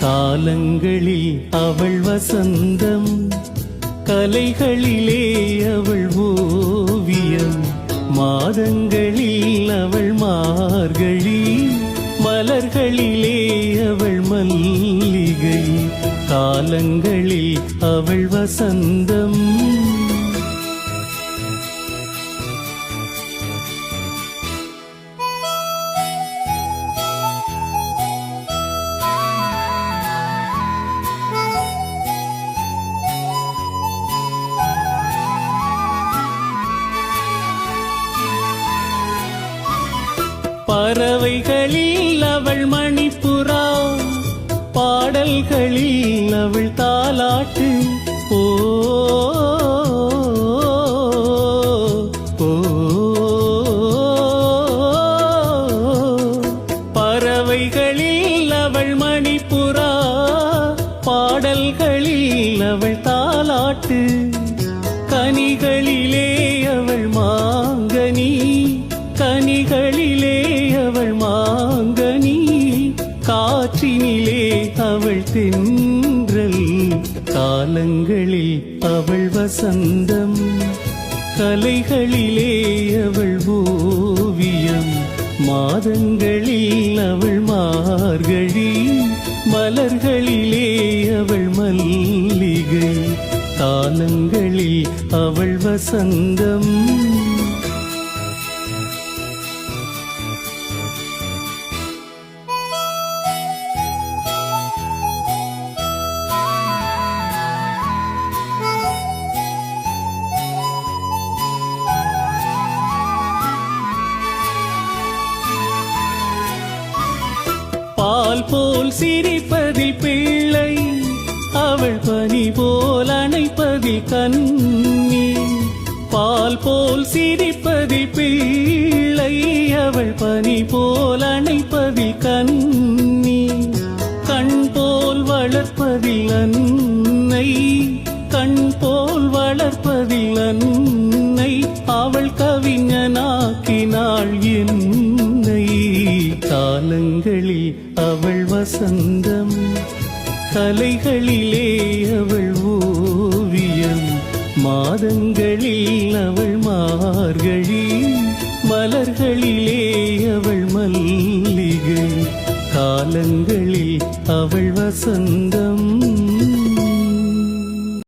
காலங்களில் அவள் வசந்தம், கலைகளிலே அவள் ஓவியம். மாதங்களில் அவள் மார்கழி, மலர்களிலே அவள் மல்லிகை. காலங்களில் அவள் வசந்தம். பறவைகளில் அவள் மணிப்புறா, பாடல்களில் அவள் தாலாட்டு. ஓ பறவைகளில் அவள் மணிப்புறா, பாடல்களில் அவள் தாலாட்டு. கனிகளிலே அவள் மாங்கனி, கனிகளிலே அவள் மாங்கனி. காற்றினிலே அவள் தென்றல். காலங்களில் அவள் வசந்தம், கலைகளிலே அவள் ஓவியம். மாதங்களில் அவள் மார்கழி, மலர்களிலே அவள் மல்லிகை. காலங்களில் அவள் வசந்தம். பால் போல் சிரிப்பதில் பிள்ளை, அவள் பனி போல் அணைப்பதில் கண்ணி. பால் போல் சிரிப்பதில் பிள்ளை, அவள் பனி போல் அணைப்பதில் கண்ணி. கண் போல் வளர்ப்பதில் அன்னை, கண் போல் வளர்ப்பதில் அன்னை. அவள் கவிஞனாக்கினாள் என்னை. காலங்களில் அவள் வசந்தம், கலைகளிலே அவள் ஓவியம். மாதங்களில் அவள் மார்கழி, மலர்களிலே அவள் மல்லிகை. காலங்களில் அவள் வசந்தம்.